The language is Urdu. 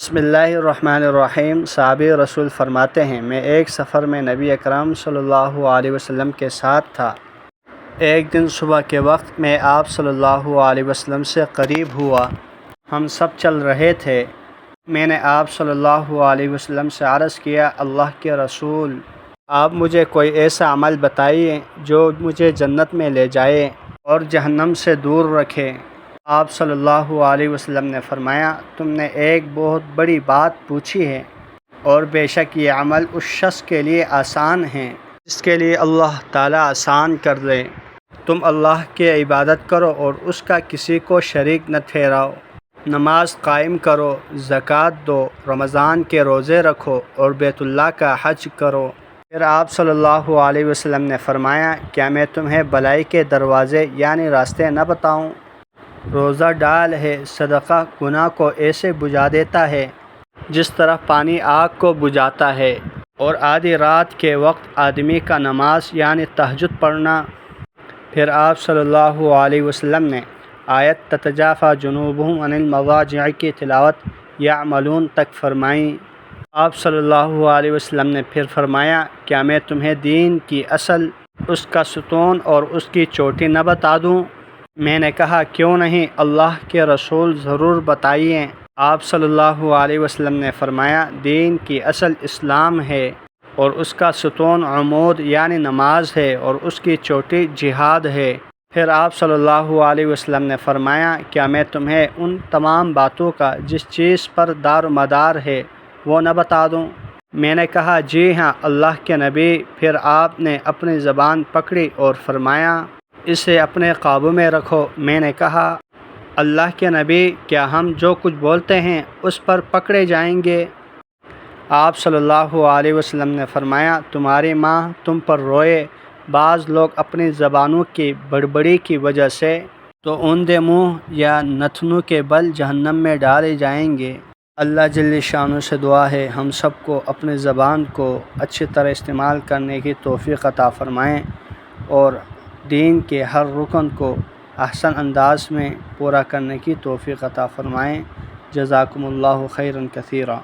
بسم اللہ الرحمن الرحیم۔ صحابی رسول فرماتے ہیں، میں ایک سفر میں نبی اکرم صلی اللہ علیہ وسلم کے ساتھ تھا۔ ایک دن صبح کے وقت میں آپ صلی اللہ علیہ وسلم سے قریب ہوا۔ ہم سب چل رہے تھے۔ میں نے آپ صلی اللہ علیہ وسلم سے عرض کیا، اللہ کے رسول، آپ مجھے کوئی ایسا عمل بتائیے جو مجھے جنت میں لے جائے اور جہنم سے دور رکھے۔ آپ صلی اللہ علیہ وسلم نے فرمایا، تم نے ایک بہت بڑی بات پوچھی ہے، اور بے شک یہ عمل اس شخص کے لیے آسان ہے جس کے لیے اللہ تعالیٰ آسان کر دے۔ تم اللہ کی عبادت کرو اور اس کا کسی کو شریک نہ ٹھہراؤ، نماز قائم کرو، زکوٰۃ دو، رمضان کے روزے رکھو اور بیت اللہ کا حج کرو۔ پھر آپ صلی اللہ علیہ وسلم نے فرمایا، کیا میں تمہیں بھلائی کے دروازے یعنی راستے نہ بتاؤں؟ روزہ ڈال ہے، صدقہ گناہ کو ایسے بجھا دیتا ہے جس طرح پانی آگ کو بجھاتا ہے، اور آدھی رات کے وقت آدمی کا نماز یعنی تہجد پڑھنا۔ پھر آپ صلی اللہ علیہ وسلم نے آیت تتجافی جنوبہم عن المضاجع کی تلاوت یعملون تک فرمائی۔ آپ صلی اللہ علیہ وسلم نے پھر فرمایا، کیا میں تمہیں دین کی اصل، اس کا ستون اور اس کی چوٹی نہ بتا دوں؟ میں نے کہا، کیوں نہیں اللہ کے رسول، ضرور بتائیے۔ آپ صلی اللہ علیہ وسلم نے فرمایا، دین کی اصل اسلام ہے، اور اس کا ستون عمود یعنی نماز ہے، اور اس کی چوٹی جہاد ہے۔ پھر آپ صلی اللہ علیہ وسلم نے فرمایا، کیا میں تمہیں ان تمام باتوں کا جس چیز پر دار و مدار ہے وہ نہ بتا دوں؟ میں نے کہا، جی ہاں اللہ کے نبی۔ پھر آپ نے اپنی زبان پکڑی اور فرمایا، اسے اپنے قابو میں رکھو۔ میں نے کہا، اللہ کے نبی، کیا ہم جو کچھ بولتے ہیں اس پر پکڑے جائیں گے؟ آپ صلی اللہ علیہ وسلم نے فرمایا، تمہاری ماں تم پر روئے، بعض لوگ اپنی زبانوں کی بڑبڑی کی وجہ سے تو اوندے منہ یا نتنوں کے بل جہنم میں ڈالے جائیں گے۔ اللہ جل شانہ سے دعا ہے ہم سب کو اپنی زبان کو اچھی طرح استعمال کرنے کی توفیق عطا فرمائیں، اور دین کے ہر رکن کو احسن انداز میں پورا کرنے کی توفیق عطا فرمائیں۔ جزاکم اللہ خیرا کثیرا۔